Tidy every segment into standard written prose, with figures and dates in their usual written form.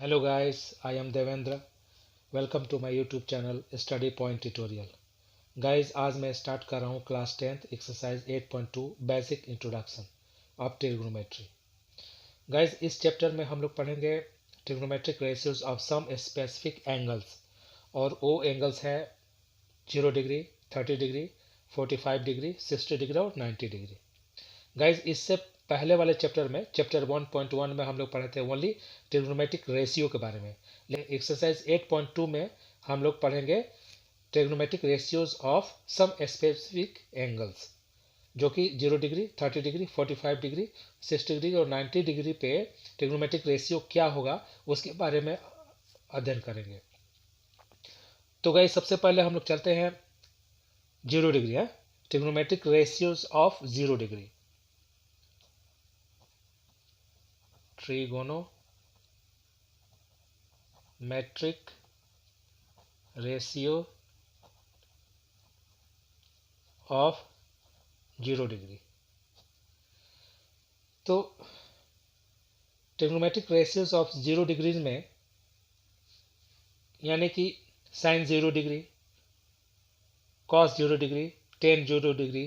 Hello guys, I am Devendra. Welcome to my YouTube channel Study Point Tutorial. Guys, आज मैं start कर रहा हूँ class 10th exercise 8.2 basic introduction of trigonometry. Guys, इस chapter में हम लोग पढ़ेंगे trigonometric ratios of some specific angles, और वो एंगल्स है 0 डिग्री, 30 डिग्री, 45 डिग्री, 60 डिग्री और 90 डिग्री। गाइज, इससे पहले वाले चैप्टर में चैप्टर 1.1 में हम लोग पढ़े थे ओनली ट्रिग्नोमेट्रिक रेशियो के बारे में, लेकिन एक्सरसाइज 8.2 में हम लोग पढ़ेंगे trigonometric ratios of some specific angles, जो कि 0 डिग्री, 30 डिग्री, 45 डिग्री, 60 डिग्री और 90 डिग्री पे ट्रिग्नोमेट्रिक रेशियो क्या होगा उसके बारे में अध्ययन करेंगे। तो गाइज, सबसे पहले हम लोग चलते हैं 0 डिग्री है, trigonometric ratios of 0 degree. Trigonometric ratio of 0 degree. तो ट्रिग्नोमेट्रिक रेशियोज ऑफ 0 डिग्रीज में यानी कि sine 0 degree, cos 0 degree, tan 0 degree,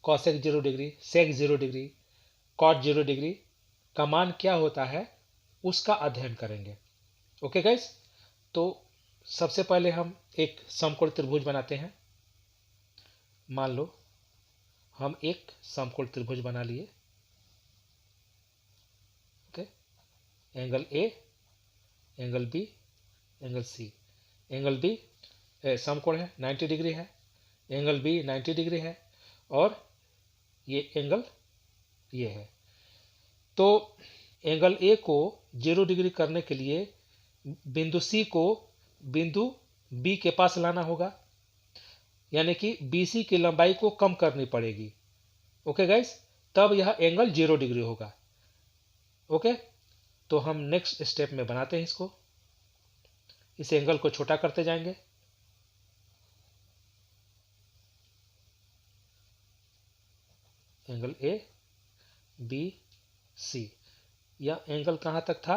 cosec 0 degree, sec 0 degree, cot 0 degree का मान क्या होता है उसका अध्ययन करेंगे। ओके गाइस, तो सबसे पहले हम एक समकोण त्रिभुज बनाते हैं। मान लो हम एक समकोण त्रिभुज बना लिए। Okay, angle A, angle B, angle C. Angle B समकोण है, 90 डिग्री है, एंगल बी 90 डिग्री है, और ये एंगल ये है। तो एंगल ए को 0 डिग्री करने के लिए बिंदु सी को बिंदु बी के पास लाना होगा, यानी कि बीसी की लंबाई को कम करनी पड़ेगी। ओके गाइस, तब यह एंगल 0 डिग्री होगा। ओके, तो हम नेक्स्ट स्टेप में बनाते हैं इसको। इस एंगल को छोटा करते जाएंगे। एंगल ए बी सी, यह एंगल कहां तक था?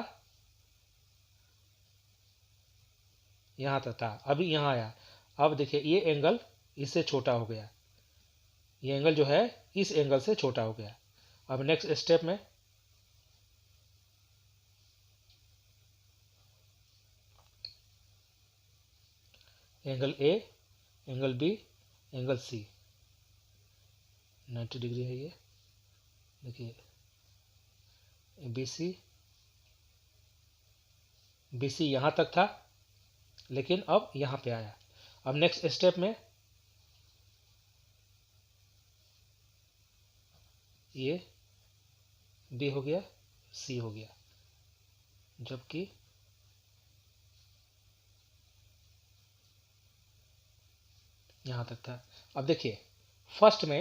यहां तक था, अभी यहां आया। अब देखिए ये एंगल इससे छोटा हो गया, ये एंगल जो है इस एंगल से छोटा हो गया। अब नेक्स्ट स्टेप में angle A, angle B, angle C 90 degree है। ये देखिए बीसी, बीसी यहां तक था लेकिन अब यहां पे आया। अब नेक्स्ट स्टेप में ये बी हो गया, सी हो गया, जबकि यहां तक था। अब देखिए फर्स्ट में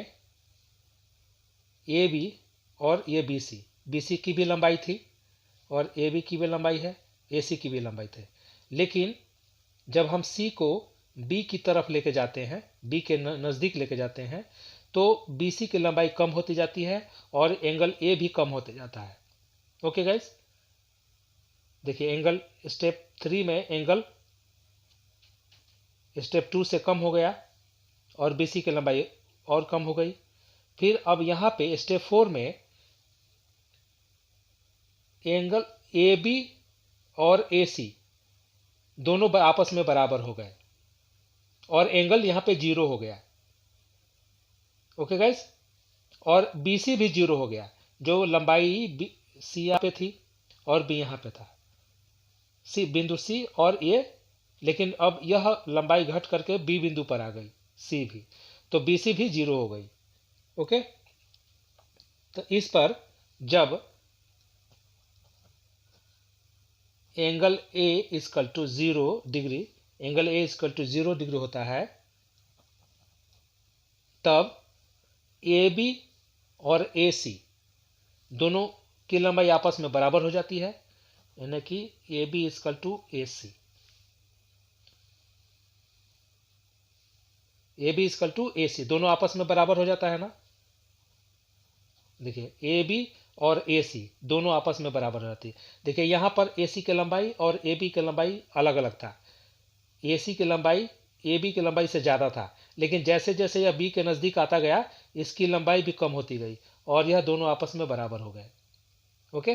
ए बी और ये बी सी, बी सी की भी लंबाई थी और ए बी की भी लंबाई है, ए सी की भी लंबाई थी। लेकिन जब हम सी को बी की तरफ लेके जाते हैं, बी के नज़दीक लेके जाते हैं, तो बी सी की लंबाई कम होती जाती है और एंगल ए भी कम होते जाता है। ओके गाइस, देखिए एंगल स्टेप 3 में एंगल स्टेप 2 से कम हो गया और बी सी की लंबाई और कम हो गई। फिर अब यहाँ पे स्टेप 4 में एंगल ए बी और ए सी दोनों आपस में बराबर हो गए और एंगल यहाँ पे 0 हो गया। ओके गाइस, और बी सी भी 0 हो गया, जो लंबाई सी यहाँ पे थी और बी यहाँ पे था, सी बिंदु सी और ए, लेकिन अब यह लंबाई घट करके बी बिंदु पर आ गई, सी भी, तो बी सी भी 0 हो गई। ओके, तो इस पर जब angle A equal to 0 degree, angle A equal to 0 degree होता है, तब ए बी और ए सी दोनों की लंबाई आपस में बराबर हो जाती है, यानी कि A B equal to A C, A B equal to A C दोनों आपस में बराबर हो जाता है ना। देखिए ए बी और AC दोनों आपस में बराबर रहती है। देखिए यहाँ पर AC की लंबाई और AB की लंबाई अलग अलग था। AC की लंबाई AB की लंबाई से ज़्यादा था, लेकिन जैसे जैसे यह B के नज़दीक आता गया इसकी लंबाई भी कम होती गई और यह दोनों आपस में बराबर हो गए। ओके,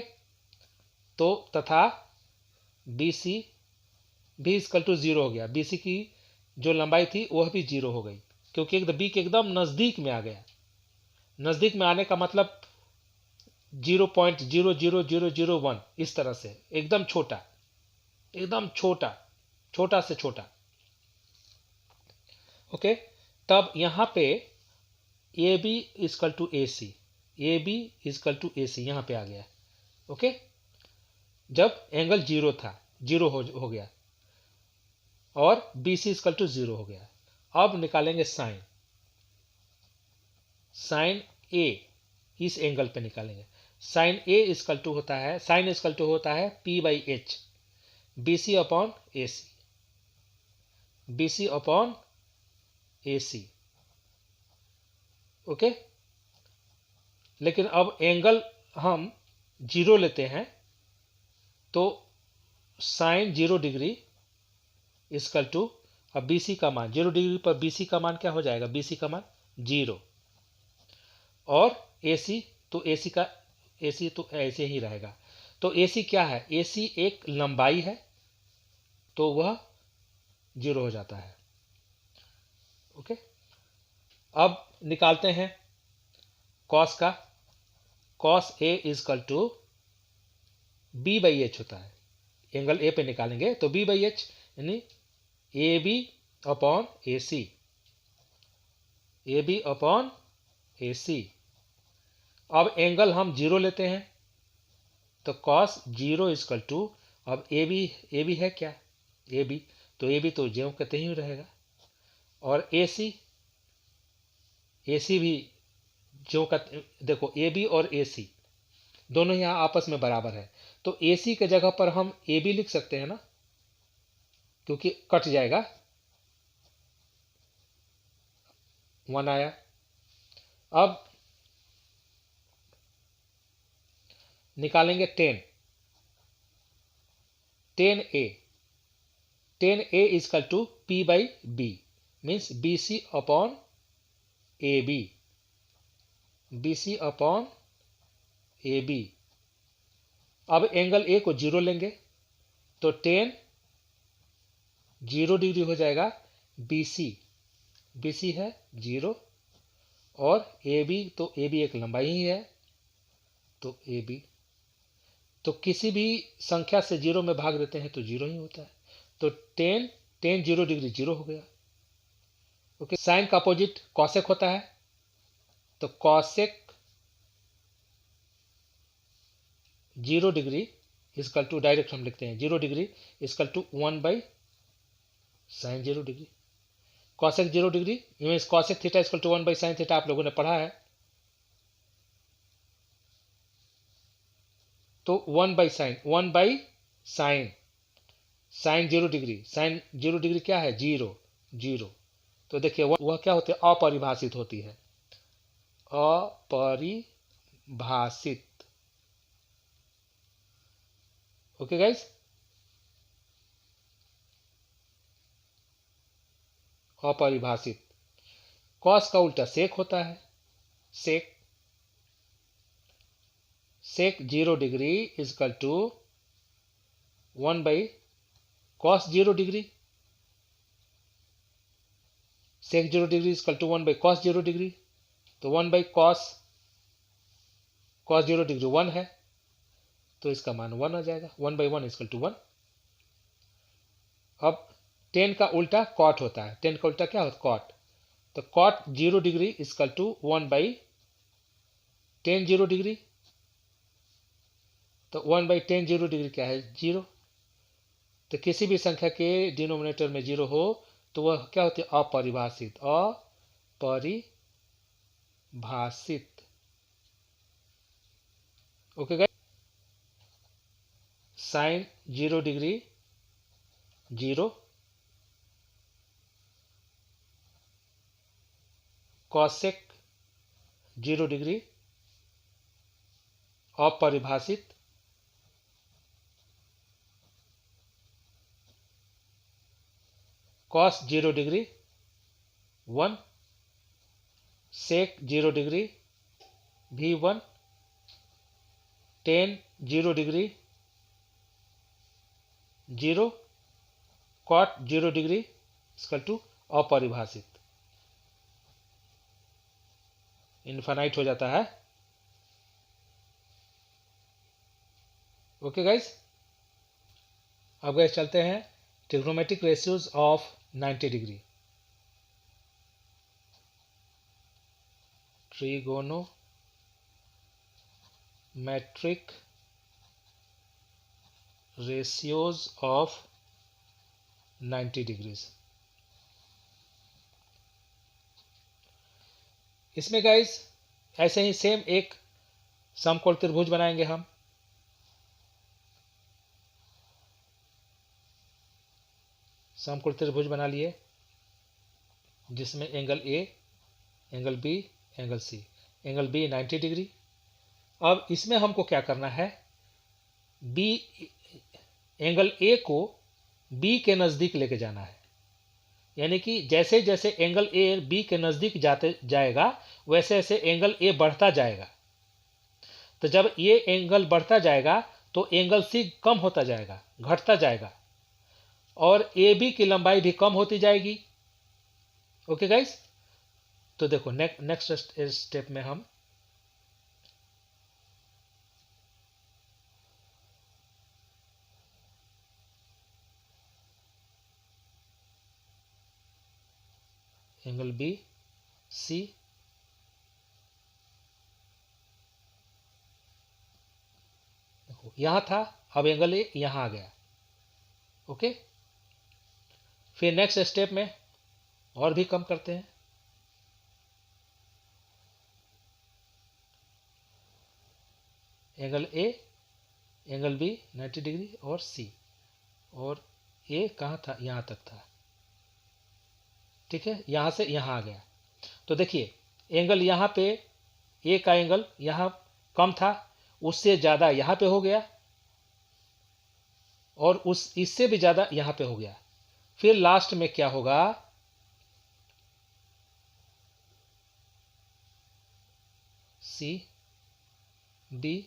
तो तथा BC भी इक्वल टू 0 हो गया। BC की जो लंबाई थी वह भी 0 हो गई, क्योंकि B के एकदम नज़दीक में आ गया। नज़दीक में आने का मतलब 0.00001, इस तरह से एकदम छोटा, एकदम छोटा, छोटा से छोटा। ओके, तब यहाँ पे AB equal to AC, AB equal to AC यहाँ पे आ गया। ओके, जब एंगल 0 था, 0 हो गया और BC इक्वल टू 0 हो गया। अब निकालेंगे साइन, साइन A इस एंगल पे निकालेंगे। साइन A इक्वल टू होता है, साइन इक्वल टू होता है P/H, BC upon AC, BC upon AC। Okay, लेकिन अब एंगल हम 0 लेते हैं तो साइन 0 डिग्री इक्वल टू, अब BC का मान 0 डिग्री पर BC का मान क्या हो जाएगा, BC का मान 0, और AC तो AC तो ऐसे ही रहेगा। तो AC क्या है, AC एक लंबाई है तो वह 0 हो जाता है। ओके, अब निकालते हैं कॉस का। Cos A equal to B/H होता है। एंगल A पे निकालेंगे तो B/H यानी AB upon AC, AB upon AC। अब एंगल हम 0 लेते हैं तो कॉस 0 इक्वल टू, अब AB है क्या, AB तो ज्यों कहते ही रहेगा, और AC भी ज्यों का, देखो AB और AC दोनों यहाँ आपस में बराबर है, तो AC के जगह पर हम AB लिख सकते हैं ना, क्योंकि कट जाएगा, 1 आया। अब निकालेंगे 10A, 10A equal to P/B, means BC upon AB, BC upon AB। अब एंगल A को 0 लेंगे तो 10 0 डिग्री हो जाएगा, BC है 0, और AB तो AB एक लंबाई ही है तो AB, तो किसी भी संख्या से 0 में भाग देते हैं तो 0 ही होता है, तो 10 0 डिग्री 0 हो गया। ओके, साइन का अपोजिट कॉसेक होता है, तो cosec 0 degree equal to, direct हम लिखते हैं 0 degree equal to 1/sin 0 degree. Cosec 0 degree means cosec theta equal to 1/sin theta, आप लोगों ने पढ़ा है। तो 1/sin sign 0 degree, sign 0 degree क्या है, 0। तो देखिए वह क्या होती है, अपरिभाषित होती है, अपरिभाषित। ओके गाइस, अपरिभाषित। कॉस का उल्टा सेक होता है, sec 0 degree equal to 1/cos 0 degree, sec 0 degree equal to 1/cos 0 degree, तो 1/cos 0 डिग्री 1 है, तो इसका मान 1 आ जाएगा, 1/1 इक्वल टू 1। अब 10 का उल्टा कॉट होता है, 10 का उल्टा क्या होता है, कॉट, तो cot 0 degree equal to 1/10 0 degree, तो 1/10 0 डिग्री क्या है, 0। तो किसी भी संख्या के डिनोमिनेटर में 0 हो तो वह क्या होती है, अपरिभाषित, अपरिभाषित। Okay guys, sine 0 degree 0, cosec 0 degree अपरिभाषित cos 0 degree 1, sec 0 degree V1, tan 0 degree 0, cot 0 degree equal to अपरिभाषित, इनफाइनाइट हो जाता है। ओके गाइस, अब गाइस चलते हैं trigonometric ratios of 90 degree. Trigonometric ratios of 90 degrees. इसमें गाइस ऐसे ही सेम एक समकोण त्रिभुज बनाएंगे हम। समकोण त्रिभुज बना लिए जिसमें angle A, angle B, angle C. Angle B 90 degree. अब इसमें हमको क्या करना है, बी एंगल ए को बी के नज़दीक लेके जाना है। यानी कि जैसे जैसे एंगल ए बी के नज़दीक जाते जाएगा वैसे वैसे एंगल ए बढ़ता जाएगा। तो जब ये एंगल बढ़ता जाएगा तो एंगल सी कम होता जाएगा, घटता जाएगा, और ए बी की लंबाई भी कम होती जाएगी। ओके गाइस, तो देखो नेक्स्ट स्टेप में हम एंगल बी सी देखो यहां था, अब एंगल ए यहां आ गया। ओके, फिर नेक्स्ट स्टेप में और भी कम करते हैं। Angle A, angle B 90 degree और सी, और ए कहाँ था, यहाँ तक था। ठीक है, यहाँ से यहाँ आ गया। तो देखिए एंगल यहाँ पे ए का एंगल यहाँ कम था, उससे ज़्यादा यहाँ पे हो गया, और उस इससे भी ज़्यादा यहाँ पे हो गया। फिर लास्ट में क्या होगा, सी, डी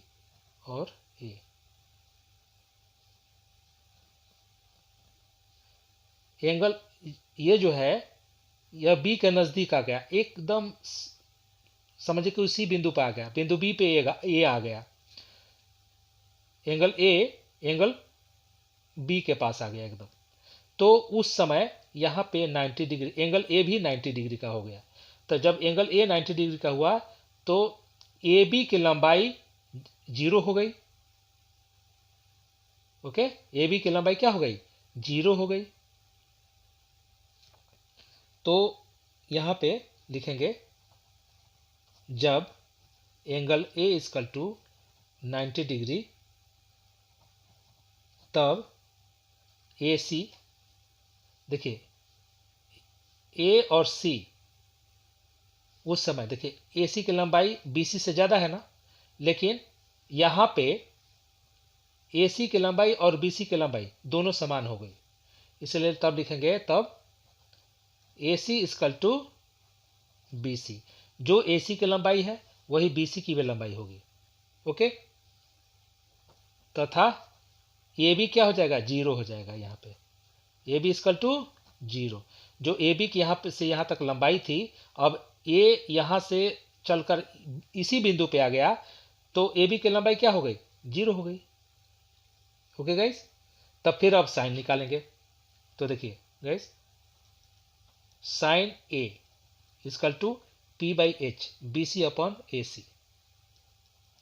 और ए। एंगल ये जो है यह बी के नज़दीक आ गया, एकदम समझिए कि उसी बिंदु पे आ गया, बिंदु बी पे ए आ गया। एंगल ए एंगल बी के पास आ गया एकदम। तो उस समय यहाँ पे 90 डिग्री, एंगल ए भी 90 डिग्री का हो गया। तो जब एंगल ए 90 डिग्री का हुआ तो ए बी की लंबाई 0 हो गई। ओके, ए बी की लंबाई क्या हो गई, 0 हो गई। तो यहाँ पे लिखेंगे जब angle A equal to 90 degree तब ए सी, देखिए ए और सी उस समय देखिए ए सी की लंबाई बी सी से ज़्यादा है ना, लेकिन यहाँ पे ए सी की लंबाई और बी सी की लंबाई दोनों समान हो गई, इसलिए तब लिखेंगे तब A C equal to B सी। जो ए सी की लंबाई है वही बी सी की भी लंबाई होगी। ओके, तथा ए बी क्या हो जाएगा, 0 हो जाएगा। यहाँ पे ए बी इक्वल टू 0। जो ए बी की यहाँ पे से यहाँ तक लंबाई थी, अब ए यहाँ से चलकर इसी बिंदु पे आ गया, तो ए बी की लंबाई क्या हो गई, 0 हो गई। ओके गाइस, तब फिर अब साइन निकालेंगे। तो देखिए guys, sine A equal to P by H, B C upon A C,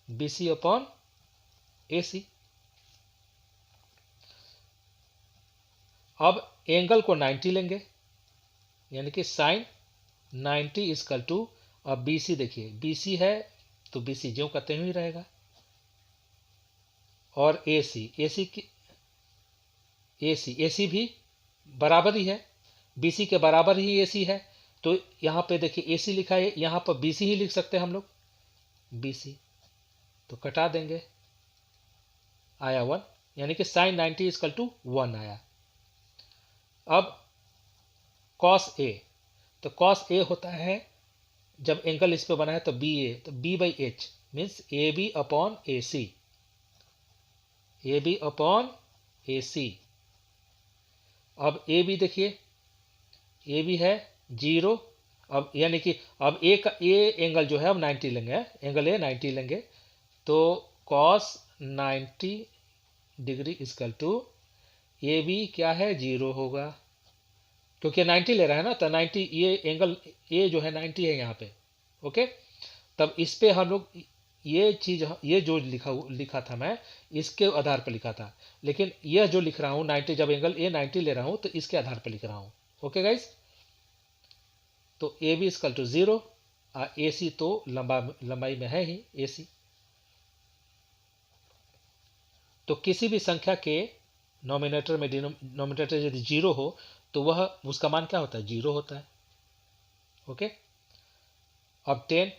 B C upon A C. अब एंगल को 90 लेंगे, यानी कि साइन 90 इक्वल टू, अब बी सी देखिए बी सी है तो बी सी ज्यों कहते हुए रहेगा, और ए सी, ए सी भी बराबर ही है, बी सी के बराबर ही ए सी है। तो यहाँ पे देखिए ए सी लिखा है, यहाँ पर बी सी ही लिख सकते हैं हम लोग, बी सी। तो कटा देंगे, आया 1, यानी कि sin 90 इक्वल टू 1 आया। अब cos A, तो cos A होता है जब एंगल इस पे बना है तो बी ए, तो B by H means A B upon A C, A B upon A C. अब ए बी देखिए, ए बी है 0, अब यानी कि अब ए एंगल जो है अब 90 लेंगे, एंगल ए 90 लेंगे, तो cos 90 degree equal to A B क्या है 0 होगा, क्योंकि 90 ले रहा है ना, तो 90 ये एंगल ए जो है 90 है यहाँ पे। ओके, तब इस पे हम लोग ये चीज, ये जो लिखा था मैं इसके आधार पर लिखा था, लेकिन यह जो लिख रहा हूँ 90, जब एंगल ए 90 ले रहा हूँ तो इसके आधार पर लिख रहा हूँ। ओके गाइस, तो ए बी इक्वल टू 0, ए सी तो लंबाई में है ही ए सी, तो किसी भी संख्या के नोमिनेटर में डिनोमिनेटर यदि 0 हो तो वह उसका मान क्या होता है 0 होता है। ओके, अब 10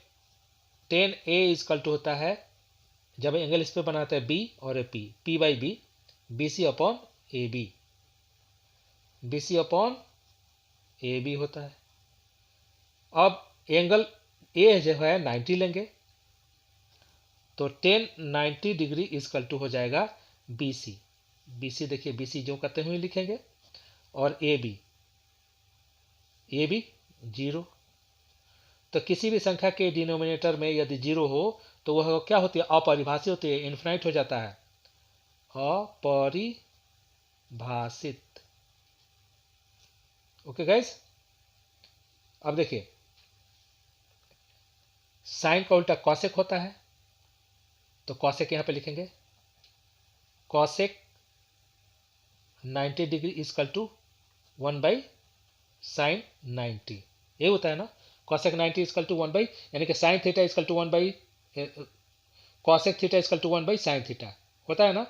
ए इक्वल टू होता है जब एंगल इस पे बनाता है बी और A P, P by B, B C upon A B, B C upon A B होता है। अब एंगल ए जो है 90 लेंगे, तो 10 90 डिग्री इक्वल टू हो जाएगा बी सी, बी सी देखिए बी सी जो करते हुए लिखेंगे, और ए बी 0। तो किसी भी संख्या के डिनोमिनेटर में यदि 0 हो तो वह क्या होती है, अपरिभाषित होती है, इन्फिनाइट हो जाता है, अपरिभाषित। ओके गाइस, अब देखिए साइन का उल्टा कॉसेक होता है, तो कॉसेक यहां पे लिखेंगे, cosec 90 degree equal to 1 by sine 90, ये होता है ना, कॉसेक 90 इक्वल टू 1 बाई, यानी कि sine theta equal to 1 by cosec theta equal to 1 by sine theta होता है ना,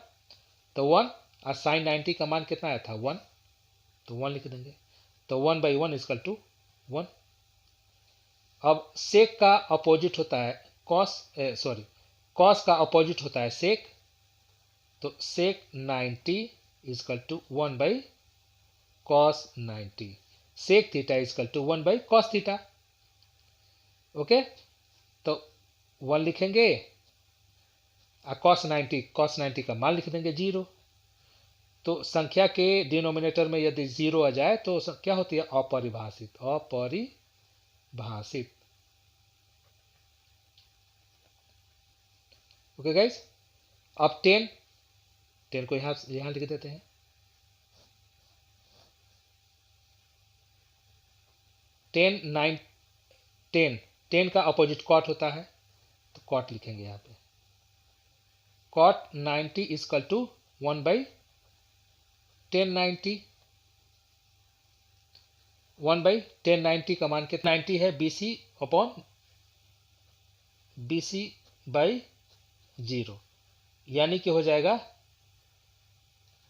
तो 1, और साइन 90 का मान कितना आया था 1, तो 1 लिख देंगे, तो 1 बाई 1 इक्वल टू 1। अब सेक का अपोजिट होता है कॉस का अपोजिट होता है सेक, तो sec 90 equal to 1 by cos 90, sec theta equal to 1 by cos theta. Okay, तो 1 लिखेंगे, कॉस 90 का मान लिख देंगे 0। तो संख्या के डिनोमिनेटर में यदि 0 आ जाए तो क्या होती है, अपरिभाषित, अपरिभाषित। ओके गाइस, अब 10 को यहां लिख देते हैं, 10 का अपोजिट कॉट होता है, तो कॉट लिखेंगे यहाँ पे, cot 90 equal to 1 by 1090, 1 by 1090 का मान कितना 90 है, BC अपॉन BC बाई 0, यानी कि हो जाएगा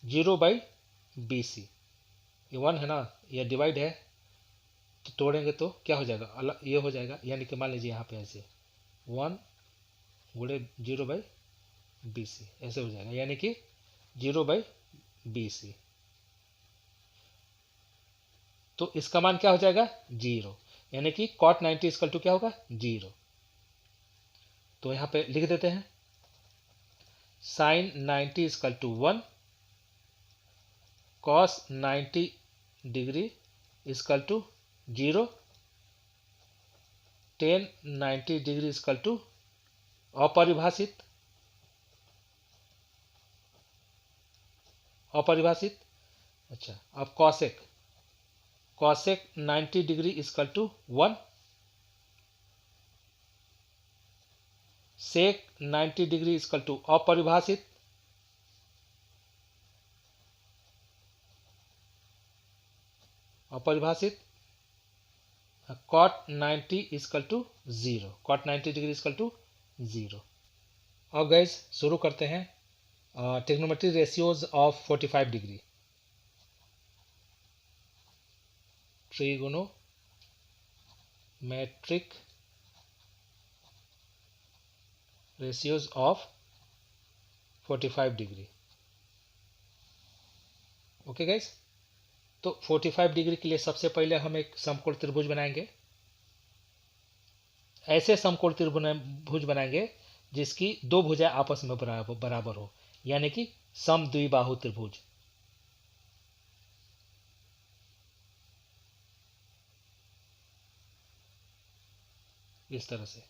0 बाई BC, ये 1 है ना, ये डिवाइड है, तो तोड़ेंगे तो क्या हो जाएगा, अलग ये हो जाएगा, यानी कि मान लीजिए यहाँ पे ऐसे 1 गुणे 0 बाई BC ऐसे हो जाएगा, यानी कि 0 बाई BC, तो इसका मान क्या हो जाएगा 0, यानी कि cot 90 इक्वल टू क्या होगा 0। तो यहां पे लिख देते हैं sin 90 equal to 1, cos 90 degree equal to 0, tan 90 degree equal to अपरिभाषित, अच्छा अब cosec 90 degree equal to 1, sec 90 degree equal to अपरिभाषित, cot 90 equal to 0, cot 90 degree equal to 0। अब गाइस शुरू करते हैं trigonometry ratios of 45 degree. Trigonometric ratios of 45 degree. Okay guys, तो 45 degree के लिए सबसे पहले हम एक समकोण त्रिभुज बनाएंगे। ऐसे समकोण त्रिभुज बनाएंगे जिसकी दो भुजाएं आपस में बराबर हो, यानी कि समद्विबाहु त्रिभुज। इस तरह से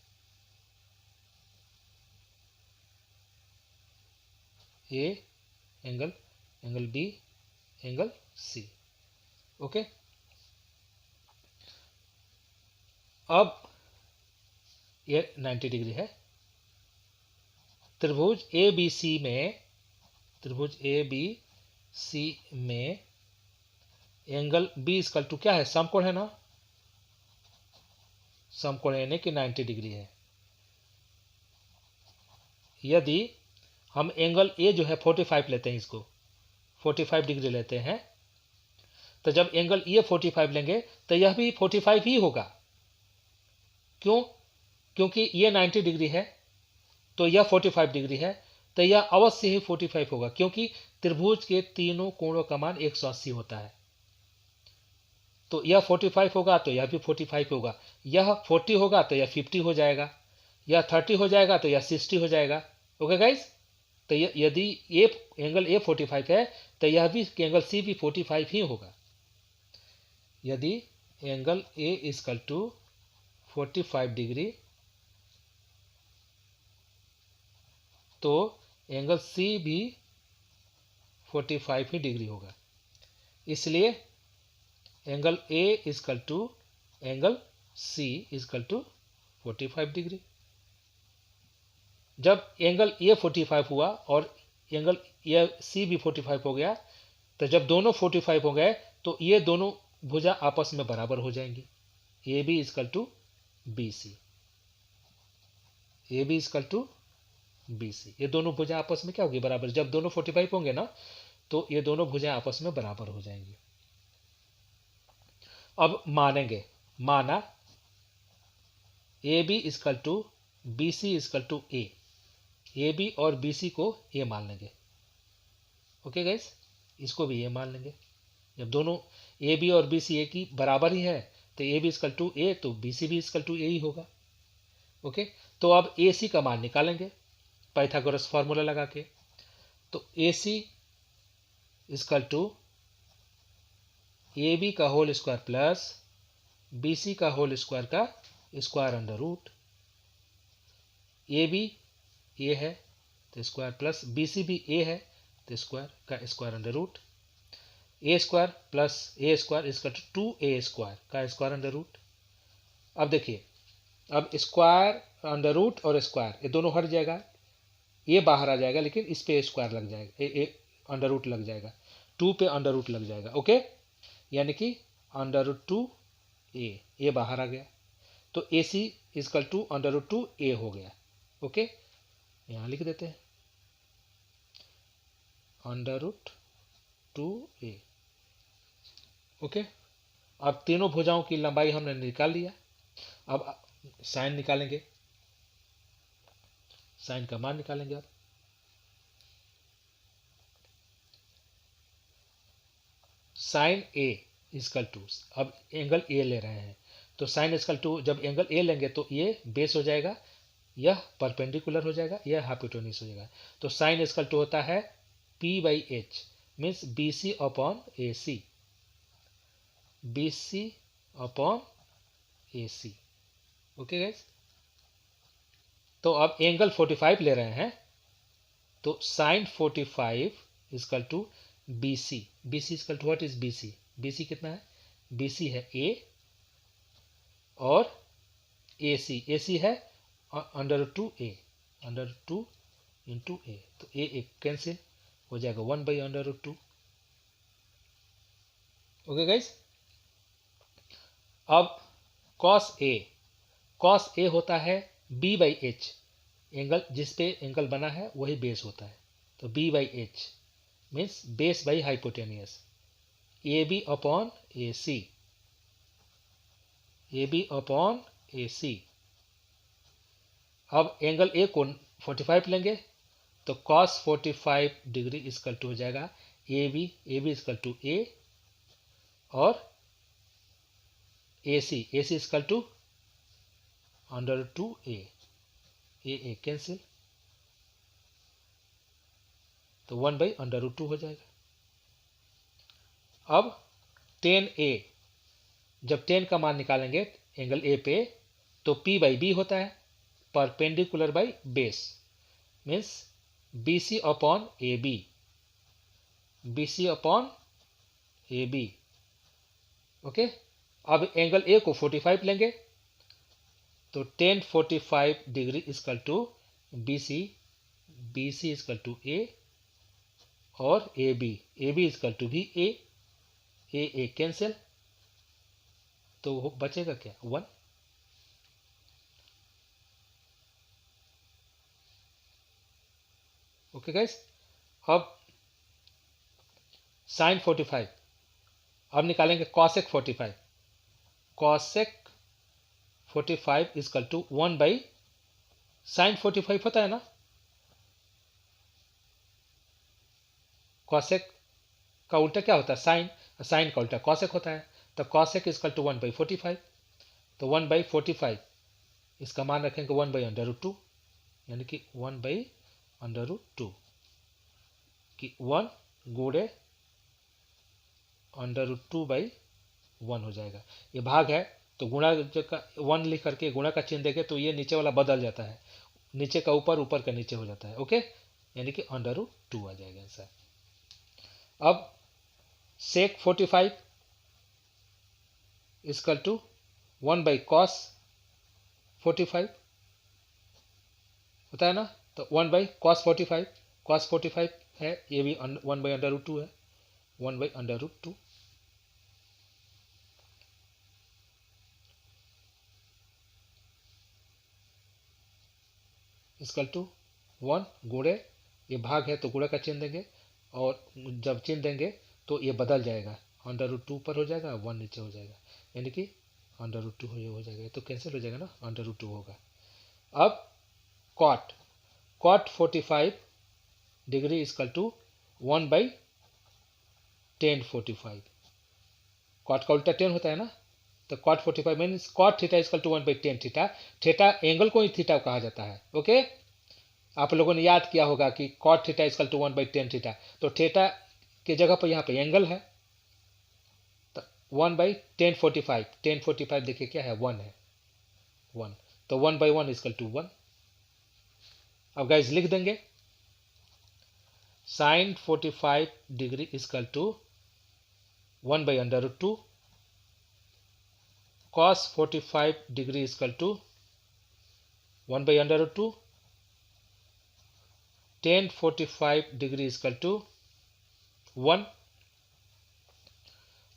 A angle, angle B, angle C. Okay, अब ये 90 डिग्री है। त्रिभुज ए बी सी में, त्रिभुज ए बी सी में एंगल बी इक्वल टू क्या है, समकोण है ना, समकोण यानी कि 90 डिग्री है। यदि हम एंगल ए जो है 45 लेते हैं, इसको 45 डिग्री लेते हैं, तो जब एंगल ये 45 लेंगे तो यह भी 45 ही होगा। क्यों? क्योंकि ये 90 डिग्री है तो यह 45 डिग्री है, तो यह अवश्य ही 45 होगा, क्योंकि त्रिभुज के तीनों कोणों का मान 180 होता है। तो यह 45 होगा तो यह भी 45 होगा, यह 40 होगा तो यह 50 हो जाएगा, यह 30 हो जाएगा तो यह 60 हो जाएगा। ओके गाइस, तो यदि ए एंगल ए 45 है तो यह भी एंगल सी भी 45 ही होगा। यदि angle A equal to 45 degree तो एंगल सी भी 45 ही डिग्री होगा। इसलिए angle A equal to angle C equal to 45 degree. जब एंगल ए 45 हुआ और एंगल ए सी भी 45 हो गया, तो जब दोनों 45 हो गए तो ये दोनों भुजा आपस में बराबर हो जाएंगी। A B equal to B C, A B equal to B C, ये दोनों भुजा आपस में क्या होगी, बराबर। जब दोनों 45 होंगे ना तो ये दोनों भुजाएं आपस में बराबर हो जाएंगी। अब मानेंगे, माना A B equal to B C equal to A B और बी सी को ए मान लेंगे। ओके गाइस, इसको भी ए मान लेंगे। जब दोनों ए बी और बी सी ए की बराबर ही है तो ए बी इक्वल टू ए तो बी सी भी इक्वल टू ए ही होगा। ओके, तो अब ए सी का मान निकालेंगे पाइथागोरस फॉर्मूला लगा के। तो A C equal to A B का whole square plus B C का होल स्क्वायर का square under root. A B A है तो स्क्वायर प्लस बी सी भी ए है तो स्क्वायर का square under root. A square plus A square equal to 2a square का स्क्वायर अंडर रूट। अब देखिए, अब स्क्वायर अंडर रूट और स्क्वायर ये दोनों हट जाएगा, ये बाहर आ जाएगा, लेकिन इस पे स्क्वायर लग जाएगा, ए अंडर रूट लग जाएगा, 2 पे अंडर रूट लग जाएगा। ओके, यानी कि अंडर रूट 2a, ये बाहर आ गया, तो A C equal to under root 2a हो गया। ओके, यहाँ लिख देते हैं अंडर रूट 2a। ओके, अब तीनों भुजाओं की लंबाई हमने निकाल लिया। अब साइन निकालेंगे, साइन का मान निकालेंगे। अब साइन ए इक्वल टू, अब एंगल ए ले रहे हैं तो साइन इक्वल टू, जब एंगल ए लेंगे तो ये बेस हो जाएगा, यह परपेंडिकुलर हो जाएगा, यह हाइपोटेन्यूस हो जाएगा। तो साइन इक्वल टू होता है P by H, means B C upon A C, B C upon A C. Okay guys, तो अब एंगल 45 ले रहे हैं तो sine 45 equal to B C, B C equal to what is B C, B C कितना है, B C है ए और ए सी है अंडर 2a, अंडर 2 इंटू ए, तो ए कैंसिल हो जाएगा 1 बाई अंडर 2। ओके गाइस, अब कॉस ए होता है b बाई एच, एंगल जिस पे एंगल बना है वही बेस होता है, तो b by H means base by hypotenuse, A B upon A C, A B upon A C. अब एंगल ए को 45 लेंगे तो cos 45 डिग्री इक्वल टू हो जाएगा ए बी इक्वल टू ए, और ए C equal to √2 A cancel, तो 1/√2 हो जाएगा। अब tan A, जब tan का मान निकालेंगे एंगल ए पे, तो P/B होता है, perpendicular by base, means BC upon AB, BC upon AB। Okay, अब एंगल ए को 45 लेंगे तो tan 45 degree equal to BC equal to A, और AB इक्वल टू भी ए कैंसिल, तो बचेगा क्या 1। ओके गाइस, अब sin 45, अब निकालेंगे cosec 45, cosec 45 equal to 1/sin 45 होता है ना, cosec का उल्टा क्या होता है साइन, साइन का उल्टा cosec होता है, तो cosec इक्वल टू 1/45, तो 1/45 इसका मान रखेंगे 1/√2, यानी कि 1/√2 कि 1 गुणे √2/1 हो जाएगा। ये भाग है तो गुणा का 1 लिख करके गुणा का चिन्ह देंगे तो ये नीचे वाला बदल जाता है, नीचे का ऊपर, ऊपर का नीचे हो जाता है। ओके, यानी कि √2 आ जाएगा आंसर। अब sec 45 इक्वल टू 1/cos 45 होता है ना, तो 1/cos 45, cos 45 है, ये भी 1/√2 है, 1/√2। इक्वल टू 1 गुणे, ये भाग है तो गुणे का चिन्ह देंगे, और जब चिन्ह देंगे तो ये बदल जाएगा, √2 ऊपर हो जाएगा, 1 नीचे हो जाएगा, यानी कि √2 हो जाएगा, तो कैंसिल हो जाएगा ना, √2 होगा। अब cot 45 degree equal to 1/tan 45, cot का उल्टा tan होता है ना, तो cot 45 means cot theta equal to 1/tan theta, theta angle को ही थीटा कहा जाता है। ओके, आप लोगों ने याद किया होगा कि cot theta equal to 1/tan theta, तो थीटा की जगह पर यहाँ पे एंगल है, तो 1/tan 45, tan 45 देखिए क्या है 1 है, 1, तो 1/1 इक्वल टू 1। अब गाइज लिख देंगे sin 45 degree equal to 1/√2, cos 45 degree equal to 1/√2, tan 45 degree equal to 1,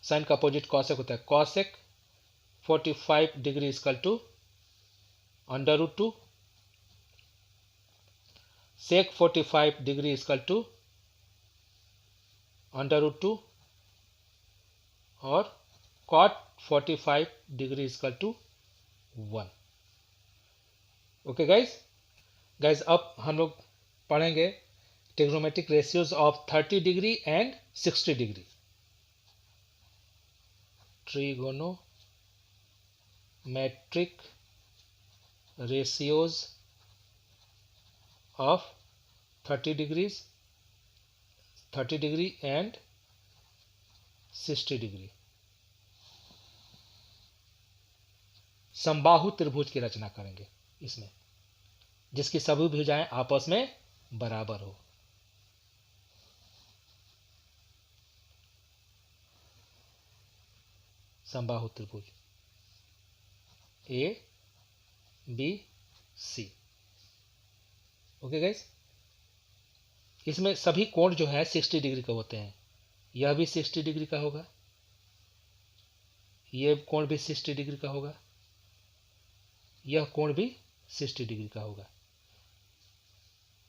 sine का अपोजिट cosec होता है, cosec 45 degree equal to √2, sec 45 degree equal to √2, और cot 45 degree equal to 1। Okay guys अब हम लोग पढ़ेंगे trigonometric ratios of 30 degree and 60 degree. Trigonometric ratios of 30 degree and 60 degree. समबाहु त्रिभुज की रचना करेंगे इसमें, जिसकी सभी भुजाएं आपस में बराबर हो। समबाहु त्रिभुज A B C. Okay guys, इसमें सभी कोण जो है 60 डिग्री का होते हैं, यह भी 60 डिग्री का होगा, यह कोण भी 60 डिग्री का होगा, यह कोण भी 60 डिग्री का होगा।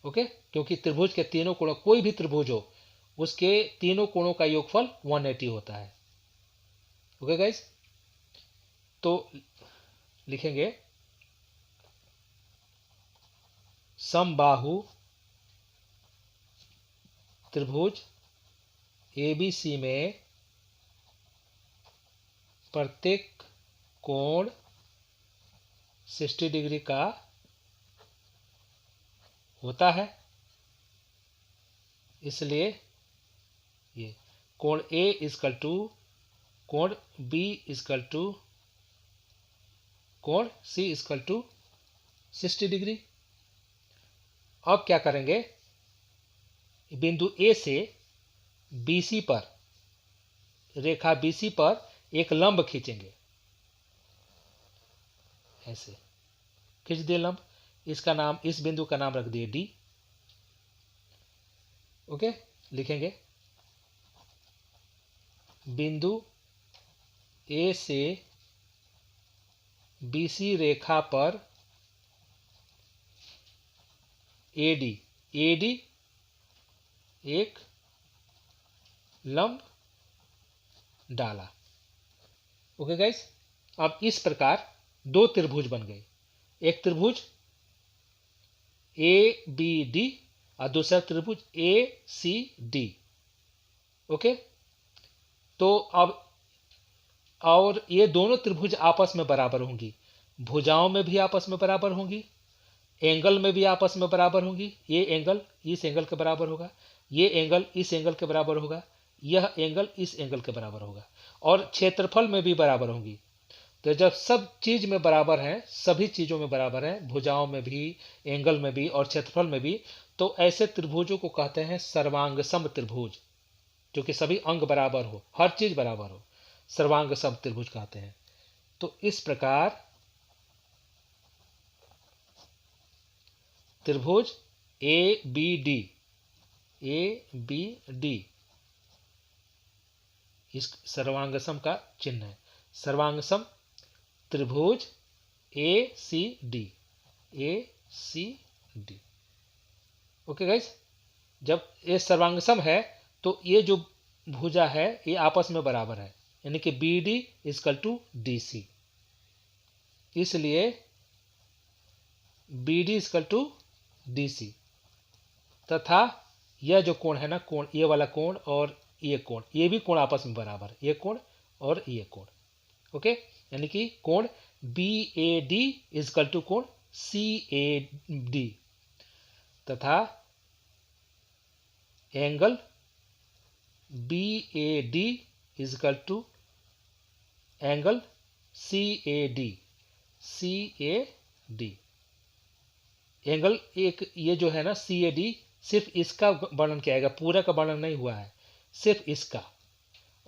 ओके, क्योंकि त्रिभुज के तीनों कोणों, कोई भी त्रिभुज हो उसके तीनों कोणों का योगफल 180 होता है। ओके गाइस, तो लिखेंगे समबाहु त्रिभुज ABC में प्रत्येक कोण 60 डिग्री का होता है। इसलिए ये कोण A इक्वल टू कोण B इक्वल टू कोण C इक्वल टू 60 डिग्री। अब क्या करेंगे, बिंदु A से BC पर, रेखा BC पर एक लंब खींचेंगे। ऐसे खींच दिए लंब, इसका नाम, इस बिंदु का नाम रख दिए D। ओके, लिखेंगे बिंदु A से BC रेखा पर AD एक लंब डाला। ओके गाइस, अब इस प्रकार दो त्रिभुज बन गए, एक त्रिभुज ABD और दूसरा त्रिभुज ACD। ओके, तो अब और ये दोनों त्रिभुज आपस में बराबर होंगी, भुजाओं में भी आपस में बराबर होंगी, एंगल में भी आपस में बराबर होंगी। ये एंगल इस एंगल के बराबर होगा, ये एंगल इस एंगल के बराबर होगा, यह एंगल इस एंगल के बराबर होगा, और क्षेत्रफल में भी बराबर होंगी। तो जब सब चीज में बराबर है, सभी चीजों में बराबर है, भुजाओं में भी, एंगल में भी और क्षेत्रफल में भी, तो ऐसे त्रिभुजों को कहते हैं सर्वांगसम त्रिभुज, जो कि सभी अंग बराबर हो, हर चीज बराबर हो, सर्वांगसम त्रिभुज कहते हैं। तो इस प्रकार त्रिभुज ABD इस सर्वांगसम का चिन्ह है। सर्वांगसम त्रिभुज ACD। ओके गाइस, जब ये सर्वांगसम है तो ये जो भुजा है ये आपस में बराबर है, यानी कि BD इक्वल टू DC। इसलिए BD इक्वल टू DC, तथा यह जो कोण है ना, कोण, ये वाला कोण और ये कोण, ये भी कोण आपस में बराबर है, ये कोण और ये कोण। ओके, यानी कि कोण BAD इक्वल टू कोण CAD, तथा angle BAD equal to angle CAD। Angle एक ये जो है ना CAD, सिर्फ इसका वर्णन किया गया, पूरा का वर्णन नहीं हुआ है, सिर्फ इसका,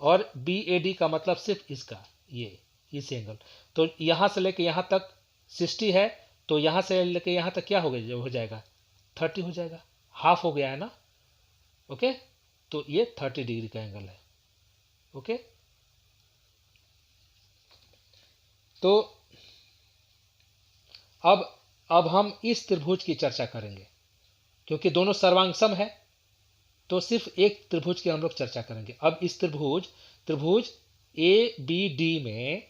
और BAD का मतलब सिर्फ इसका, ये इस एंगल। तो यहां से लेके यहां तक 60 है, तो यहां से लेके यहां तक क्या हो जाएगा 30 हो जाएगा, हाफ हो गया है ना। ओके, तो ये 30 डिग्री का एंगल है। ओके, तो अब हम इस त्रिभुज की चर्चा करेंगे, क्योंकि दोनों सर्वांगसम है, तो सिर्फ एक त्रिभुज की हम लोग चर्चा करेंगे। अब इस त्रिभुज ABD में,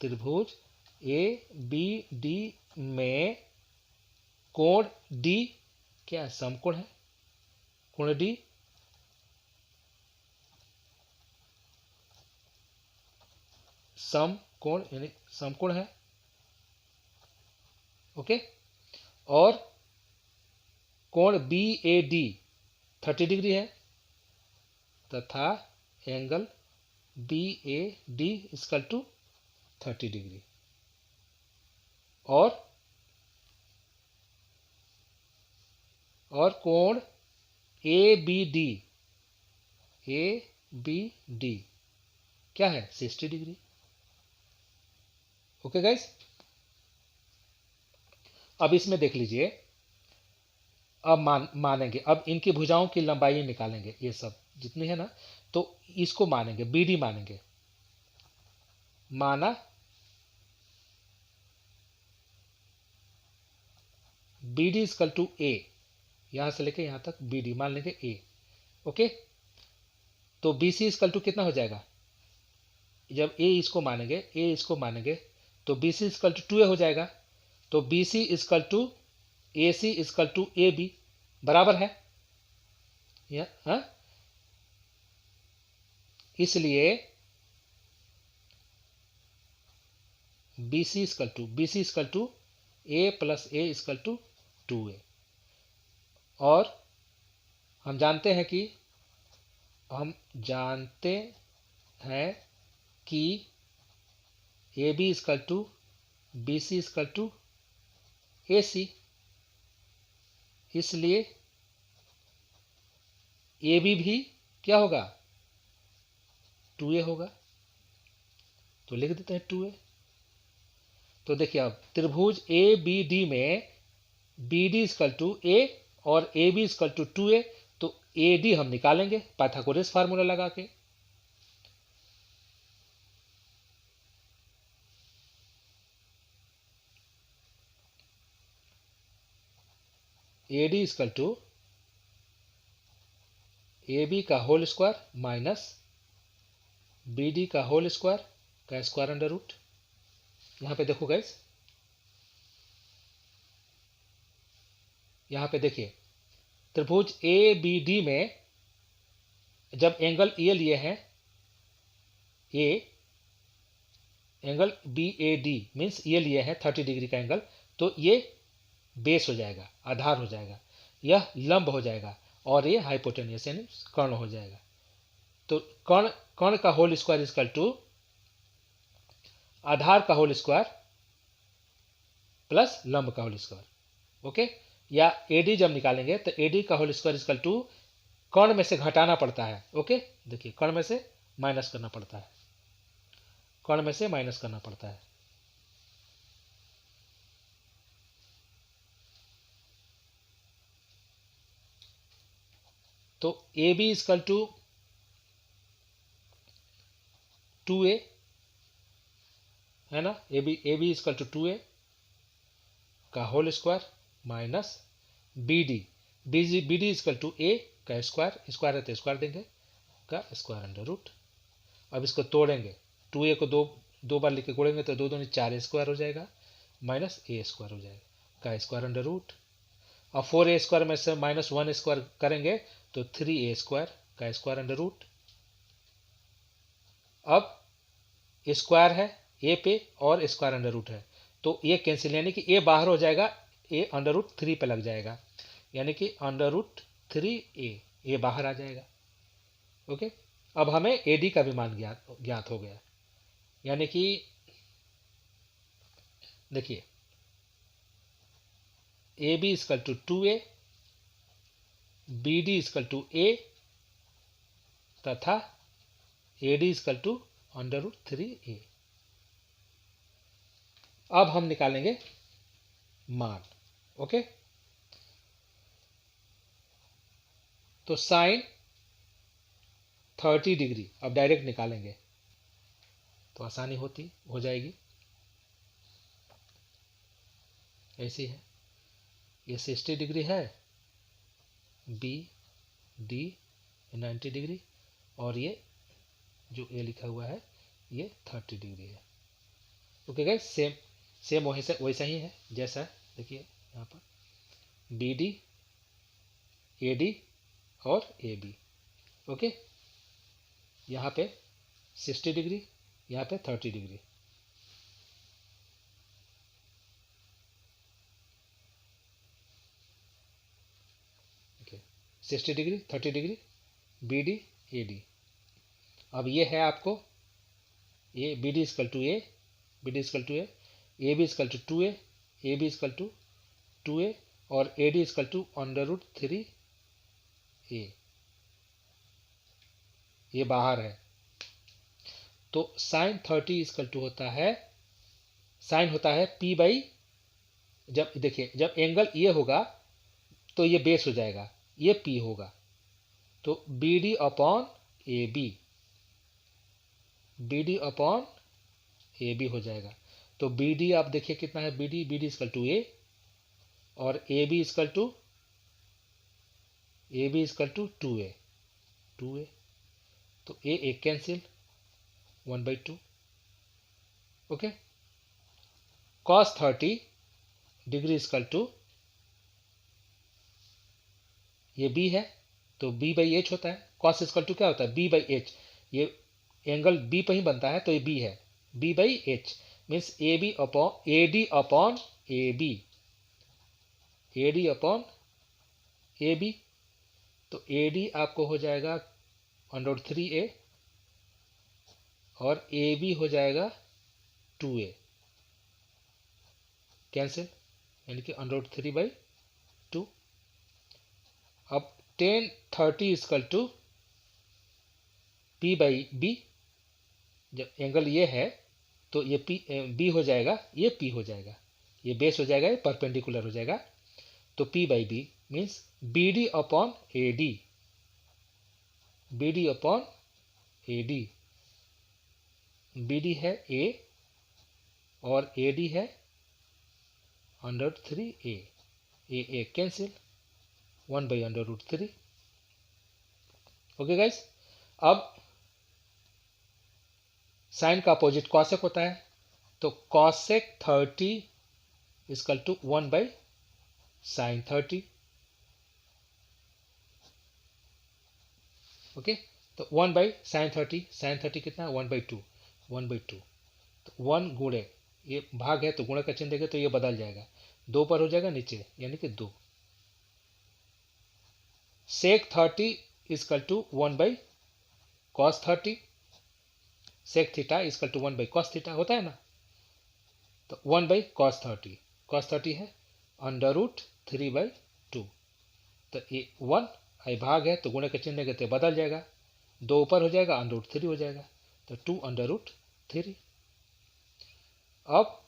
त्रिभुज ABD में कोण D क्या है, समकोण है, कोण D समकोण, यानी समकोण है। ओके, और कोण BAD 30 डिग्री है, तथा angle BAD equal to 30 degree, और कोण ABD क्या है 60 डिग्री। ओके गाइस, अब इसमें देख लीजिए, अब मानेंगे, अब इनकी भुजाओं की लंबाई निकालेंगे, ये सब जितनी है ना, तो इसको मानेंगे, BD मानेंगे, माना BD इक्वल टू A, यहां से लेके यहां तक BD मान लेंगे A। ओके, तो BC इक्वल टू कितना हो जाएगा, जब A इसको मानेंगे तो BC इक्वल टू 2A हो जाएगा, तो BC equal to A C equal to A B बराबर है हाँ? इसलिए B C equal to A plus A equal to 2a। और हम जानते हैं कि A B equal to B C equal to A C, इसलिए ए बी भी क्या होगा 2a होगा। तो लिख देते हैं 2a। तो देखिए अब त्रिभुज ए बी डी में B D equal to A और A B equal to 2a, तो ए डी हम निकालेंगे पाइथागोरस फार्मूला लगा के। A D equal to A B का whole square minus B D का होल स्क्वायर का स्क्वायर अंडर रूट। यहां पे देखो गाइस, यहां पे देखिए त्रिभुज ए बी डी में जब एंगल ए लिए हैं, A angle B A D means ये लिए हैं 30 डिग्री का एंगल, तो ये बेस हो जाएगा, आधार हो जाएगा, यह लंब हो जाएगा और ये हाइपोटेन्यूस यानी कर्ण हो जाएगा। तो कर्ण का होल स्क्वायर इजकल टू आधार का होल स्क्वायर प्लस लंब का होल स्क्वायर। ओके, या एडी जब निकालेंगे तो एडी का होल स्क्वायर इजकल टू कर्ण में से घटाना पड़ता है। ओके, देखिए कर्ण में से माइनस करना पड़ता है, कर्ण में से माइनस करना पड़ता है। तो ए बी इजकल टू 2a है ना, ए बी इजकल टू 2a का whole square minus B D equal to A का स्क्वायर, स्क्वायर है तो स्क्वायर देंगे का स्क्वायर अंडर रूट। अब इसको तोड़ेंगे, 2a को दो बार लिख के जोड़ेंगे तो 2 दूनी 4a स्क्वायर हो जाएगा माइनस a स्क्वायर हो जाएगा का स्क्वायर अंडर रूट। और 4a स्क्वायर में से माइनस 1 स्क्वायर करेंगे तो 3a स्क्वायर का स्क्वायर अंडर रूट। अब स्क्वायर है ए पे और स्क्वायर अंडर रूट है, तो ये कैंसिल यानी कि ए बाहर हो जाएगा, ए अंडर रूट 3 पे लग जाएगा, यानी कि अंडर रूट 3a, ए बाहर आ जाएगा। ओके, अब हमें ए डी का भी मान ज्ञात हो गया, यानी कि देखिए A B equal to 2a, B D equal to A तथा A D equal to under root 3a। अब हम निकालेंगे मान। ओके, तो साइन 30 डिग्री अब डायरेक्ट निकालेंगे तो आसानी हो जाएगी। ऐसी है, ये 60 डिग्री है, बी डी 90 डिग्री और ये जो ए लिखा हुआ है ये 30 डिग्री है। ओके गाइस, सेम वैसा ही है जैसा देखिए यहाँ पर बी डी ए डी और ए बी। ओके, यहाँ पे 60 डिग्री, यहाँ पे 30 degree. Okay, 60 degree 30 degree B D A D. अब ये है आपको A B D equal to A, B D equal to A B equal to 2a, A B equal to 2a और A D equal to under root 3a, ये बाहर है। तो sign 30 is equal to होता है, साइन होता है p by, जब देखिए जब एंगल ये होगा तो ये बेस हो जाएगा, ये p होगा, तो B D upon A B, B D upon A B हो जाएगा। तो बी डी आप देखिए कितना है, B D equal to A और A B equal to 2a, तो ए एक cancel 1/2। Okay, cos 30 degree equal to ये बी है तो बी बाई एच होता है। कॉस इक्वल टू क्या होता है, बी बाई एच। ये एंगल बी पर ही बनता है तो ये बी है, B by H means A B upon A D upon A B, A D upon A B. तो ए डी आपको हो जाएगा √3a और ए बी हो जाएगा 2a, कैंसिल, यानी कि √3/2। अब tan 30 equal to p by B. जब एंगल ये है तो ये बी हो जाएगा, ये p हो जाएगा, ये बेस हो जाएगा, ये परपेंडिकुलर हो जाएगा। तो p by B means B D upon A D, B D upon A D. B D है a और ए डी है √3a, A cancel, 1/√3। Okay guys, अब साइन का अपोजिट कॉसेक होता है, तो cosec 30 equal to 1/sin30। Okay, तो 1/sin30, sin30 कितना है 1/2, 1/2। तो 1 गुणे, ये भाग है तो गुणे का चिन्ह देंगे तो ये बदल जाएगा, 2 पर हो जाएगा नीचे, यानी कि 2। sec 30 equal to 1/cos30, sec theta equal to 1/cos theta होता है ना, तो 1/cos30, cos30 है √3/2। तो ये 1 आई भाग है तो गुणे का चिन्ह देंगे तो बदल जाएगा, 2 ऊपर हो जाएगा √3 हो जाएगा, तो 2/3। अब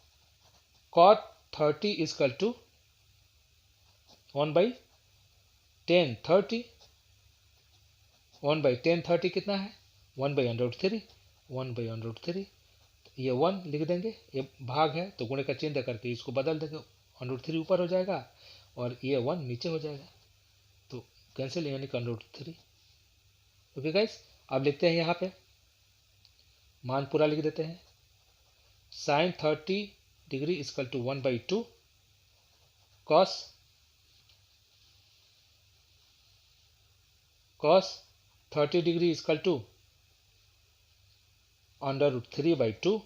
cot 30 equal to 1/tan 30, 1/tan 30 कितना है 1/√3, 1/√3। ये 1 लिख देंगे, ये भाग है तो गुणे का चिन्ह करके इसको बदल देंगे, √3 ऊपर हो जाएगा और ये 1 नीचे हो जाएगा, तो कैंसिल, यानी कि √3। ओके गाइस, अब लिखते हैं यहाँ पे मान पूरा लिख देते हैं। sin 30 degree equal to 1/2 cos 30 degree equal to √3/2,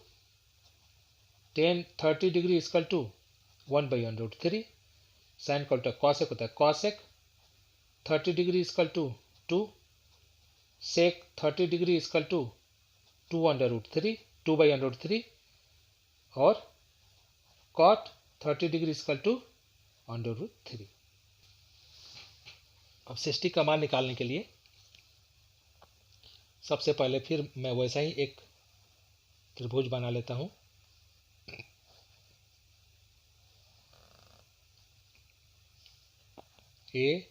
tan 30 degree equal to 1/√3। Sine का उल्टा कॉसेक होता है, cosec 30 degree equal to 2, sec 30 degree equal to 2/√3, 2/√3 और cot 30 डिग्री इक्वल टू √3। अब 60 का मान निकालने के लिए सबसे पहले फिर मैं वैसा ही एक त्रिभुज बना लेता हूं। ए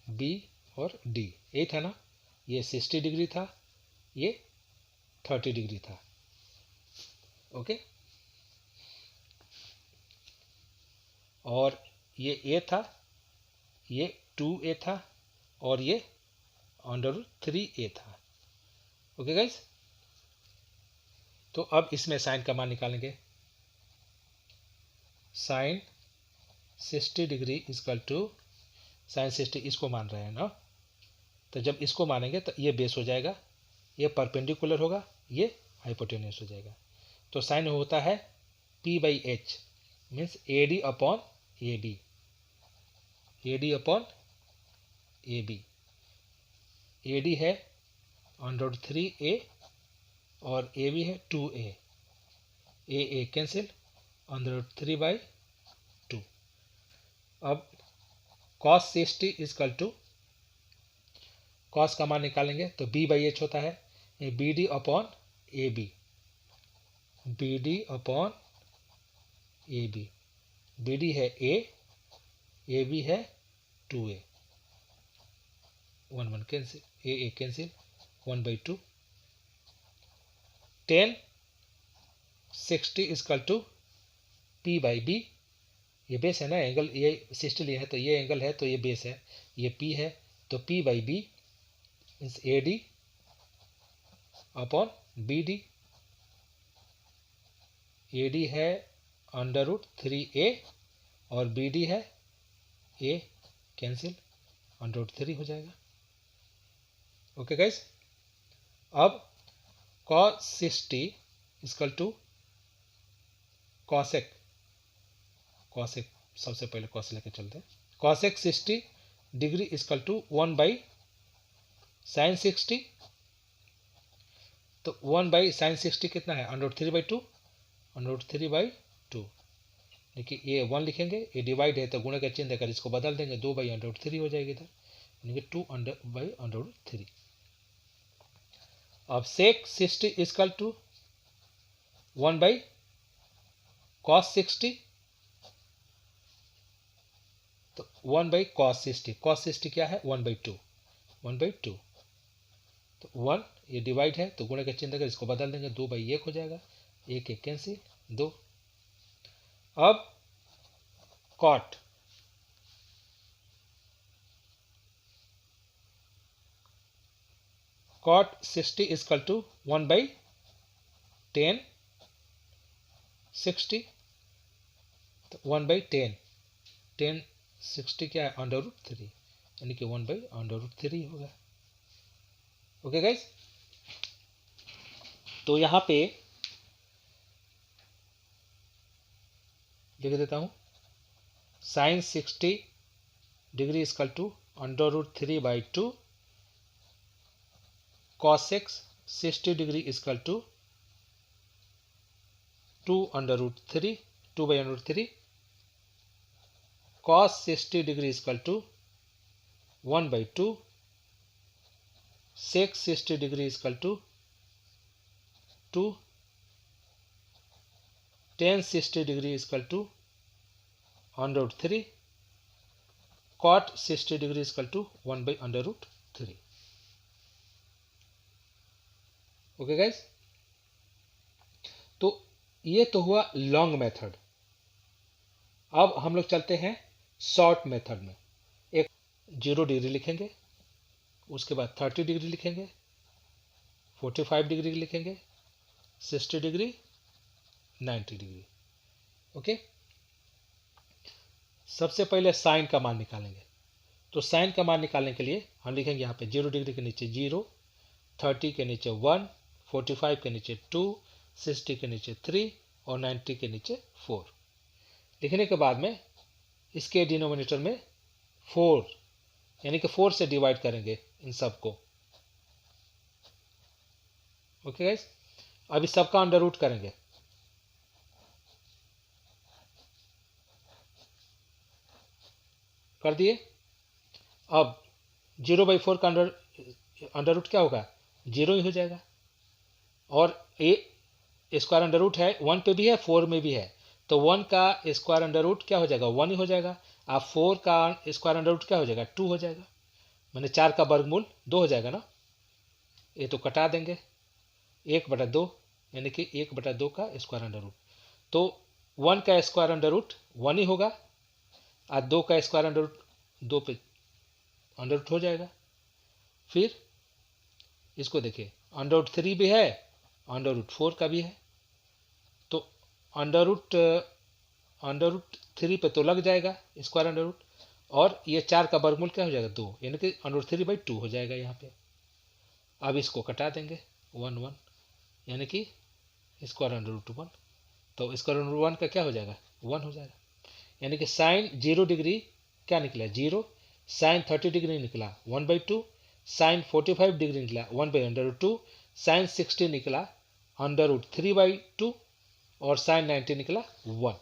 बी और डी, ये था ना, ये 60 डिग्री था, ये 30 डिग्री था। ओके, और ये ए था, ये 2a था और ये √3a था। ओके गाइस, तो अब इसमें साइन का मान निकालेंगे। Sine 60 degree equal to sine 60, इसको मान रहे हैं ना, तो जब इसको मानेंगे तो ये बेस हो जाएगा, ये परपेंडिकुलर होगा, ये हाइपोटेन्यूस हो जाएगा। तो साइन होता है p/h means A D upon A B, A D upon A B. A D है √3a और ए बी है 2a, ए कैंसिल, √3/2। अब cos 60 इक्वल टू, cos का मान निकालेंगे तो b/h होता है, ये B D upon A B, B D upon A B. B D है ए बी है 2a, 1 cancel, A cancel, 1/2। tan 60 equal to p/b, ये बेस है ना, एंगल ये 60 लिया है तो ये एंगल है तो ये बेस है, ये p है, तो p/b means A D upon B D. A D है √3a और बी डी है a कैंसिल, √3 हो जाएगा। ओके गाइस, अब cos 60 इक्वल टू cosec, सबसे पहले cos लेके चलते हैं। cosec 60 degree equal to 1/sin 60, तो 1/sin 60 कितना है, √3/2, √3/2। देखिए ये 1 लिखेंगे, ये डिवाइड है तो गुणे का चिन्ह देकर इसको बदल देंगे, 2/√3 हो जाएगी इधर, यानी कि 2/√3। अब sec 60 इक्वल टू 1/cos 60, तो 1/cos 60, cos 60 क्या है, 1/2, तो 1 ये डिवाइड है तो गुणे का चिन्ह देकर इसको बदल देंगे, 2/1 हो जाएगा, 1 कैंसिल, 2। अब cot 60 इक्वल टू 1/tan 60, तो 1/tan, tan 60 क्या है, √3, यानी कि 1/√3 होगा। ओके गाइस, तो यहां पे लिख देता हूं, sin 60 degree equal to √3/2, cosec 60 degree equal to 2/√3, cos 60 degree equal to 1/2, sec 60 degree equal to 2, tan 60 degree equal to √3, cot 60 degree equal to 1/√3। Okay guys, तो ये तो हुआ लॉन्ग मेथड। अब हम लोग चलते हैं शॉर्ट मेथड में। एक 0 डिग्री लिखेंगे, उसके बाद 30 डिग्री लिखेंगे, 45 डिग्री लिखेंगे, 60 डिग्री, 90 डिग्री। ओके, सबसे पहले साइन का मान निकालेंगे। तो साइन का मान निकालने के लिए हम लिखेंगे यहाँ पे 0 डिग्री के नीचे 0, 30 के नीचे 1, 45 के नीचे 2, 60 के नीचे 3 और 90 के नीचे 4। लिखने के बाद में इसके डिनोमिनेटर में 4 यानी कि 4 से डिवाइड करेंगे इन सबको। ओके गाइस, अब इस सबका अंडर रूट करेंगे। कर दिए। अब 0/4 का अंडर रूट क्या होगा, 0 ही हो जाएगा। और ए स्क्वायर अंडर रूट है 1 पे भी है 4 में भी है, तो 1 का स्क्वायर अंडर रूट क्या हो जाएगा, 1 ही हो जाएगा। अब 4 का स्क्वायर अंडर रूट क्या हो जाएगा, 2 हो जाएगा, मैंने 4 का वर्गमूल 2 हो जाएगा ना। ये तो कटा देंगे, 1/2 यानी कि 1/2 का स्क्वायर अंडर रूट। तो 1 का स्क्वायर अंडर रूट 1 ही होगा, और 2 का स्क्वायर अंडर रूट 2 पे अंडर रूट हो जाएगा। फिर इसको देखिए, √3 भी है, √4 का भी है, तो √3 पे तो लग जाएगा स्क्वायर अंडर रूट, और ये 4 का वर्गमूल क्या हो जाएगा, 2, यानी कि √3/2 हो जाएगा यहाँ पे। अब इसको कटा देंगे 1 1, यानी कि स्क्वायर अंडर रूट 1, तो स्क्वायर अंडर रूट 1 का क्या हो जाएगा, 1 हो जाएगा। यानी कि साइन 0 डिग्री क्या निकला, 0, साइन 30 डिग्री निकला 1/2, साइन 45 डिग्री निकला 1/√2, साइन 60 निकला √3/2 और साइन 90 निकला 1।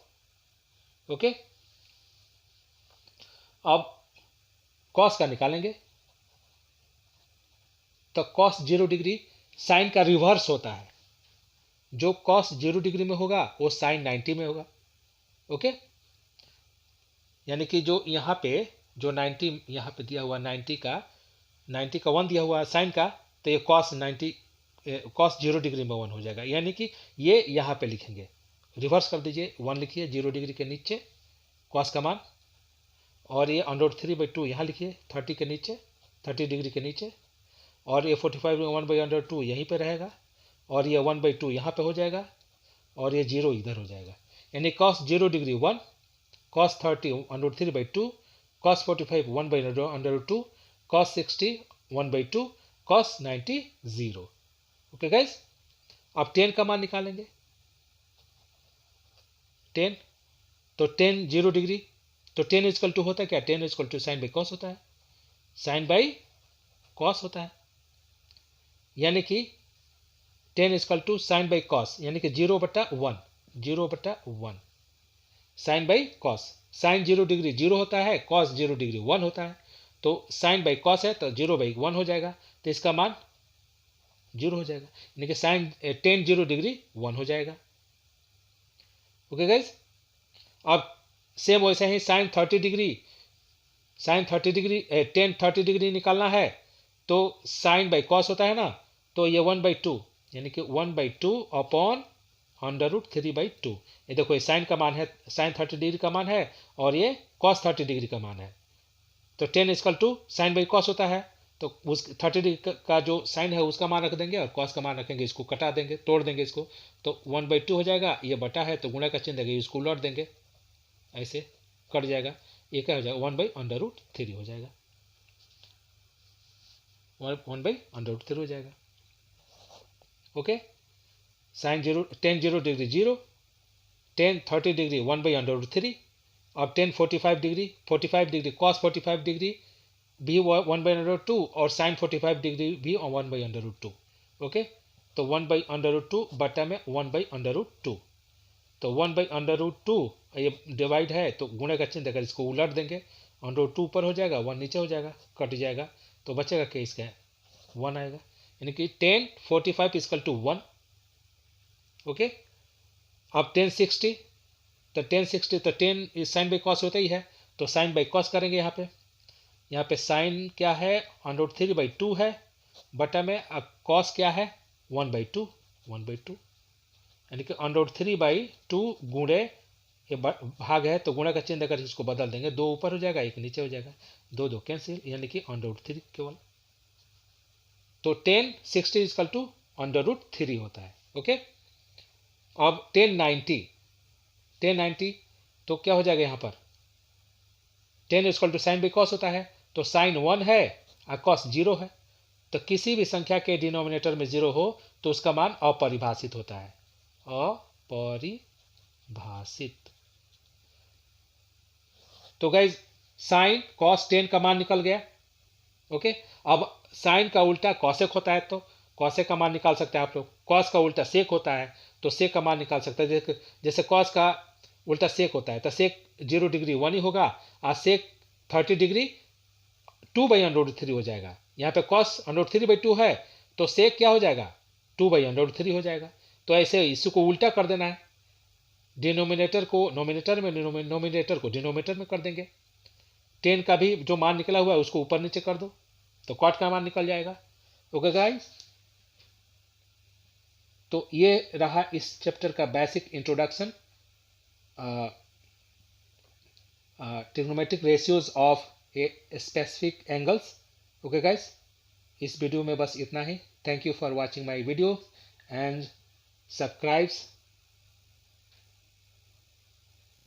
ओके, अब कॉस का निकालेंगे। तो कॉस 0 डिग्री साइन का रिवर्स होता है, जो कॉस 0 डिग्री में होगा वो साइन 90 में होगा। ओके, यानी कि जो यहाँ पे जो 90 यहाँ पे दिया हुआ 90 का 1 दिया हुआ साइन का, तो ये cos 0 डिग्री में 1 हो जाएगा। यानी कि ये यहाँ पे लिखेंगे, रिवर्स कर दीजिए, 1 लिखिए 0 डिग्री के नीचे cos का मान, और ये √3/2 यहाँ लिखिए 30 के नीचे, 30 डिग्री के नीचे, और ये 45 में 1/√2 यहीं पे रहेगा, और ये 1/2 यहाँ पे हो जाएगा, और ये 0 इधर हो जाएगा। यानी cos 0 degree 1, cos 30 √3/2, cos 45 1 by under root 2, cos 60 1 by 2, cos 90 0. Okay guys, अब 10 का मान निकालेंगे। 10 तो 10 0 डिग्री, तो 10 इजकल टू होता है क्या, 10 equal to sine by cos होता है, साइन बाई कॉस होता है, यानी कि 10 equal to sine by cos, यानी कि 0/1, 0/1 sine by cos. Sine 0 degree 0 होता है, कॉस 0 डिग्री 1 होता है, तो साइन बाई कॉस है तो 0/1 हो जाएगा, तो इसका मान 0 हो जाएगा, यानी कि साइन 10 0 डिग्री 1 हो जाएगा। ओके गाइज, अब सेम वैसे ही sine 30 degree, sine 30 degree 10 30 degree निकालना है तो साइन बाई कॉस होता है ना, तो ये 1/2, यानी कि 1/2 अपॉन अंडर रूट 3/2। ये देखो, ये साइन का मान है, साइन 30 डिग्री का मान है, और ये कॉस 30 डिग्री का मान है, तो 10 equal to sine by cos होता है, तो उस 30 डिग्री का जो साइन है उसका मान रख देंगे और कॉस का मान रखेंगे, इसको कटा देंगे, तोड़ देंगे इसको, तो 1/2 हो जाएगा। ये बटा है तो गुणा का चिन्ह देंगे, इसको उलट देंगे, ऐसे कट जाएगा, ये क्या हो जाएगा, 1/√3 हो जाएगा, 1/√3 हो जाएगा। ओके, साइन 10 0 डिग्री 0, 10 30 डिग्री 1/√3, अब 10 45 डिग्री कॉस 45 डिग्री भी 1/√2 और साइन 45 डिग्री भी 1/√2। ओके, तो 1/√2 बटा में 1/√2, तो 1/√2 ये डिवाइड है तो गुणे का चिन्ह देकर इसको उलट देंगे, √2 ऊपर हो जाएगा, 1 नीचे हो जाएगा, कट जाएगा, तो बचेगा क्या, इसका 1 आएगा, यानी कि 10 45 इजकल टू 1। ओके, अब 10 60, तो 10 60 तो 10 इस साइन बाई कॉस होता ही है, तो साइन बाई कॉस करेंगे, यहाँ पे साइन क्या है, √3/2 है, बटा में अब कॉस क्या है, 1/2, यानी कि √3/2 गुणे, ये भाग है तो गुणा का चिन्ह देकर इसको बदल देंगे, 2 ऊपर हो जाएगा 1 नीचे हो जाएगा, 2 2 कैंसिल, यानी कि √3 केवल, तो 10 60 इजकल टू √3 होता है। ओके, अब 10 90 तो क्या हो जाएगा, यहाँ पर 10 equal to sine by cos होता है, तो साइन 1 है और कॉस 0 है, तो किसी भी संख्या के डिनोमिनेटर में 0 हो तो उसका मान अपरिभाषित होता है, अपरिभाषित। तो गाइज, साइन कॉस 10 का मान निकल गया। ओके, अब साइन का उल्टा कॉसेक होता है, तो कॉसेक का मान निकाल सकते हैं आप लोग, कॉस का उल्टा सेक होता है तो सेक का मान निकाल सकते हैं, जैसे कॉस का उल्टा सेक होता है तो सेक 0 डिग्री 1 ही होगा, और सेक 30 डिग्री 2/√3 हो जाएगा, यहाँ पे कॉस √3/2 है तो सेक क्या हो जाएगा, 2/√3 हो जाएगा, तो ऐसे इसी को उल्टा कर देना है, डिनोमिनेटर को नोमिनेटर में, नोमिनेटर को डिनोमिनेटर में कर देंगे, 10 का भी जो मान निकला हुआ है उसको ऊपर नीचे कर दो तो कॉट का मान निकल जाएगा। ओके गाइस, तो ये रहा इस चैप्टर का basic introduction, trigonometric ratios of a specific angles. Okay guys, इस वीडियो में बस इतना ही। Thank you for watching my video and subscribe